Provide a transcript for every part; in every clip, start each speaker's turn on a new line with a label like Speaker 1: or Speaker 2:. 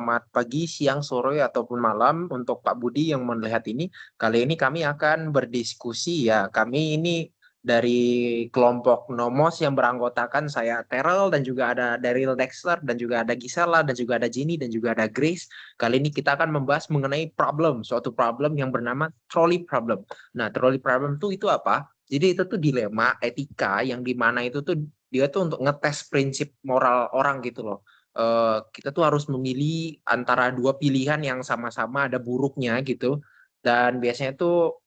Speaker 1: Selamat pagi, siang, sore, ataupun malam untuk Pak Budi yang melihat ini. Kali ini kami akan berdiskusi ya. Kami ini dari kelompok Nomos yang beranggotakan saya Terrell dan juga ada Daryl Dexter dan juga ada Gisela dan juga ada Ginny dan juga ada Grace. Kali ini kita akan membahas mengenai suatu problem yang bernama trolley problem. Nah, trolley problem itu apa? Jadi itu tuh dilema etika yang dimana itu tuh dia tuh untuk ngetes prinsip moral orang gitu loh. Kita tuh harus memilih antara dua pilihan yang sama-sama ada buruknya gitu. Dan biasanya tuh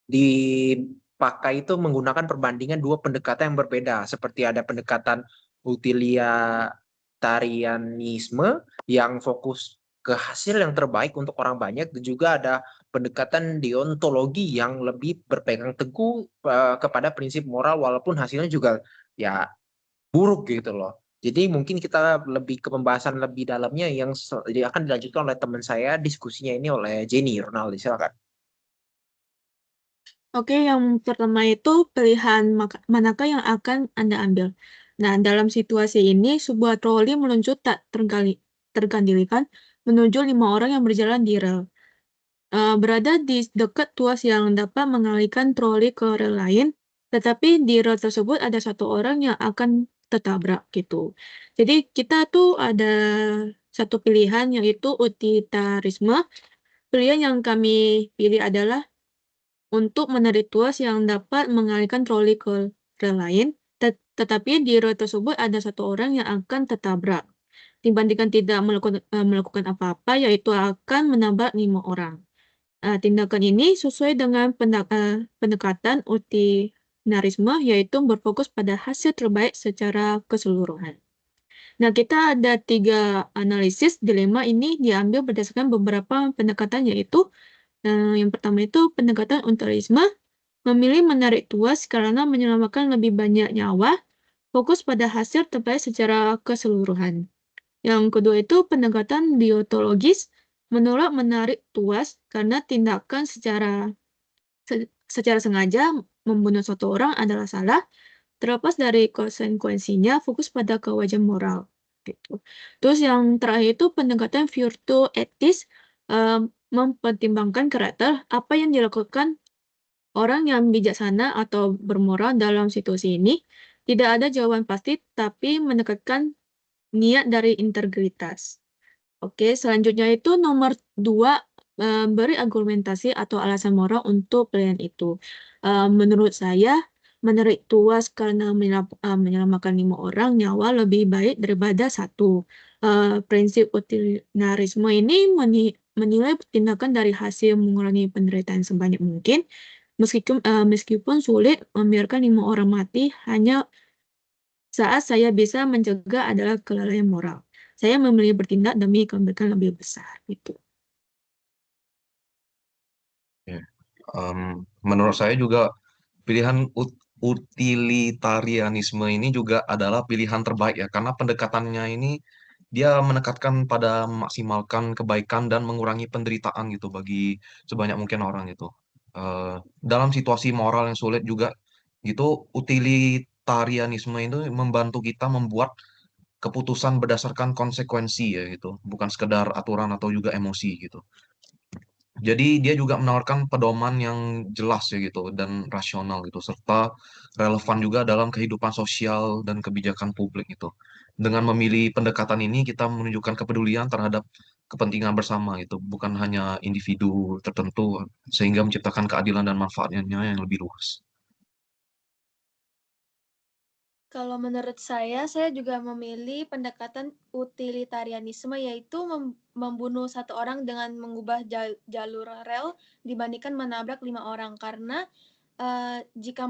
Speaker 1: dipakai itu menggunakan perbandingan dua pendekatan yang berbeda. Seperti ada pendekatan utilitarianisme yang fokus ke hasil yang terbaik untuk orang banyak, dan juga ada pendekatan deontologi yang lebih berpegang teguh kepada prinsip moral walaupun hasilnya juga ya buruk gitu loh. Jadi mungkin kita lebih ke pembahasan lebih dalamnya yang jadi akan dilanjutkan oleh teman saya, diskusinya ini oleh Jenny Ronaldi. Silakan.
Speaker 2: Oke, yang pertama itu pilihan manakah yang akan Anda ambil. Nah, dalam situasi ini, sebuah troli meluncur tak tergandilikan menuju 5 orang yang berjalan di rel. Berada di dekat tuas yang dapat mengalihkan troli ke rel lain, tetapi di rel tersebut ada satu orang yang akan tertabrak gitu. Jadi kita tuh ada satu pilihan yaitu utilitarisme. Pilihan yang kami pilih adalah untuk menarik tuas yang dapat mengalihkan troli ke rel lain, tetapi di rel tersebut ada satu orang yang akan tertabrak. Dibandingkan tidak melakukan apa-apa, yaitu akan menabrak 5 orang. Tindakan ini sesuai dengan pendekatan utilitarisme, yaitu berfokus pada hasil terbaik secara keseluruhan. Nah, kita ada 3 analisis dilema ini diambil berdasarkan beberapa pendekatan, yaitu yang pertama itu pendekatan utilitarisme, memilih menarik tuas karena menyelamatkan lebih banyak nyawa, fokus pada hasil terbaik secara keseluruhan. Yang kedua itu pendekatan deontologis, menolak menarik tuas karena tindakan secara sengaja membunuh satu orang adalah salah, terlepas dari konsekuensinya, fokus pada kewajiban moral. Gitu. Terus yang terakhir itu pendekatan virtue etis, mempertimbangkan karakter apa yang dilakukan orang yang bijaksana atau bermoral dalam situasi ini. Tidak ada jawaban pasti, tapi menekankan niat dari integritas. Oke, selanjutnya itu nomor 2, beri argumentasi atau alasan moral untuk pilihan itu. Menurut saya, menarik tuas karena menyelamatkan 5 orang nyawa lebih baik daripada satu. Prinsip utilitarisme ini menilai tindakan dari hasil mengurangi penderitaan sebanyak mungkin, meskipun sulit membiarkan 5 orang mati hanya saat saya bisa mencegah adalah kelalaian moral. Saya memilih bertindak demi kebaikan lebih besar, gitu.
Speaker 3: Ya. Menurut saya juga pilihan utilitarianisme ini juga adalah pilihan terbaik ya, karena pendekatannya ini dia menekankan pada memaksimalkan kebaikan dan mengurangi penderitaan gitu bagi sebanyak mungkin orang gitu. Dalam situasi moral yang sulit juga gitu, utilitarianisme itu membantu kita membuat keputusan berdasarkan konsekuensi ya gitu, bukan sekedar aturan atau juga emosi gitu. Jadi dia juga menawarkan pedoman yang jelas ya gitu dan rasional gitu, serta relevan juga dalam kehidupan sosial dan kebijakan publik gitu. Dengan memilih pendekatan ini kita menunjukkan kepedulian terhadap kepentingan bersama gitu, bukan hanya individu tertentu, sehingga menciptakan keadilan dan manfaatnya yang lebih luas.
Speaker 4: Kalau menurut saya juga memilih pendekatan utilitarianisme, yaitu membunuh satu orang dengan mengubah jalur rel dibandingkan menabrak 5 orang. Karena jika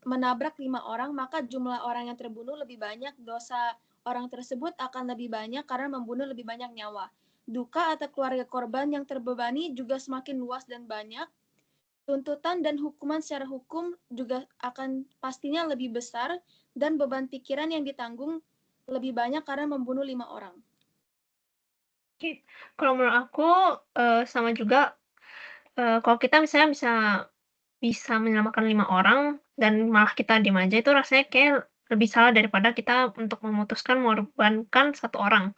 Speaker 4: menabrak 5 orang, maka jumlah orang yang terbunuh lebih banyak, dosa orang tersebut akan lebih banyak karena membunuh lebih banyak nyawa. Duka atau keluarga korban yang terbebani juga semakin luas dan banyak. Tuntutan dan hukuman secara hukum juga akan pastinya lebih besar, dan beban pikiran yang ditanggung lebih banyak karena membunuh 5 orang.
Speaker 2: Kalau menurut aku sama juga. Kalau kita misalnya bisa menyelamatkan 5 orang dan malah kita diem aja, itu rasanya kayak lebih salah daripada kita untuk memutuskan mengorbankan satu orang.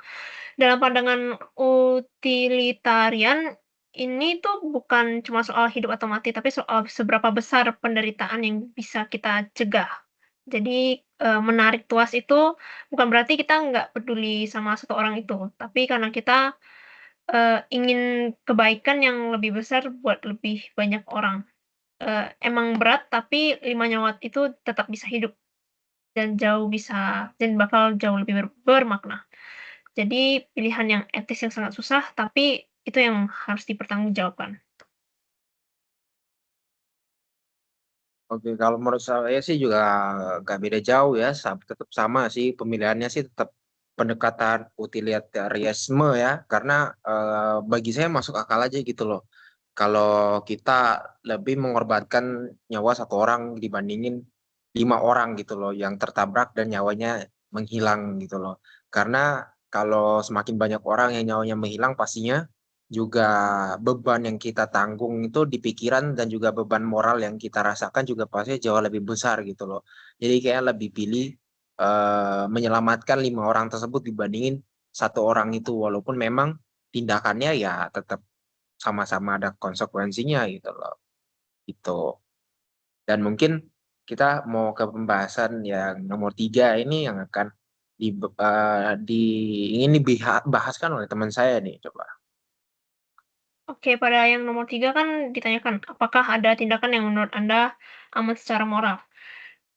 Speaker 5: dalam pandangan utilitarian, ini tuh bukan cuma soal hidup atau mati, tapi soal seberapa besar penderitaan yang bisa kita cegah. Jadi, menarik tuas itu bukan berarti kita nggak peduli sama satu orang itu, tapi karena kita, ingin kebaikan yang lebih besar buat lebih banyak orang. Emang berat, tapi 5 nyawa itu tetap bisa hidup dan bakal jauh lebih bermakna. Jadi pilihan yang etis yang sangat susah, tapi itu yang harus dipertanggungjawabkan.
Speaker 1: Oke, kalau menurut saya sih juga nggak beda jauh ya, tetap sama sih pemilihannya sih tetap pendekatan utilitarianisme ya, karena bagi saya masuk akal aja gitu loh. Kalau kita lebih mengorbankan nyawa satu orang dibandingin 5 orang gitu loh yang tertabrak dan nyawanya menghilang gitu loh. Karena kalau semakin banyak orang yang nyawanya menghilang pastinya juga beban yang kita tanggung itu di pikiran dan juga beban moral yang kita rasakan juga pasti jauh lebih besar gitu loh. Jadi kayak lebih pilih menyelamatkan 5 orang tersebut dibandingin satu orang itu walaupun memang tindakannya ya tetap sama-sama ada konsekuensinya gitu loh. Gitu. Dan mungkin kita mau ke pembahasan yang nomor 3 ini yang akan ingin dibahaskan oleh teman saya nih coba.
Speaker 5: Oke, pada yang nomor 3 kan ditanyakan, apakah ada tindakan yang menurut Anda aman secara moral?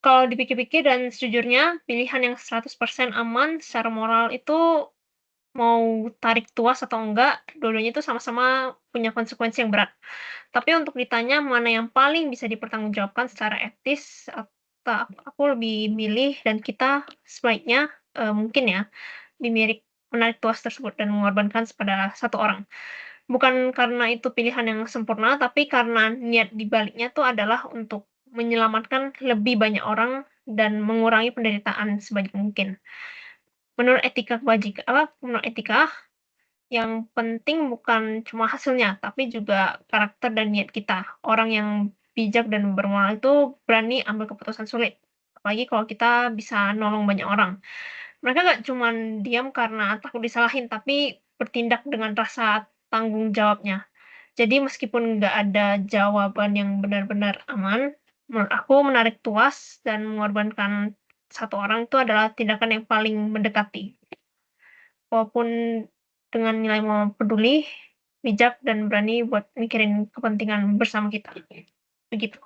Speaker 5: Kalau dipikir-pikir dan sejujurnya, pilihan yang 100% aman secara moral itu mau tarik tuas atau enggak, dua-duanya itu sama-sama punya konsekuensi yang berat. Tapi untuk ditanya mana yang paling bisa dipertanggungjawabkan secara etis, aku lebih milih dan kita sebaiknya, mungkin ya, menarik tuas tersebut dan mengorbankan pada satu orang. Bukan karena itu pilihan yang sempurna, tapi karena niat di baliknya tuh adalah untuk menyelamatkan lebih banyak orang dan mengurangi penderitaan sebanyak mungkin. Menurut etika, yang penting bukan cuma hasilnya, tapi juga karakter dan niat kita. Orang yang bijak dan bermoral itu berani ambil keputusan sulit, apalagi kalau kita bisa nolong banyak orang. Mereka nggak cuman diam karena takut disalahin, tapi bertindak dengan rasa tanggung jawabnya. Jadi meskipun nggak ada jawaban yang benar-benar aman, menurut aku menarik tuas dan mengorbankan satu orang itu adalah tindakan yang paling mendekati. Walaupun dengan nilai moral peduli, bijak, dan berani buat mikirin kepentingan bersama kita. Begitu.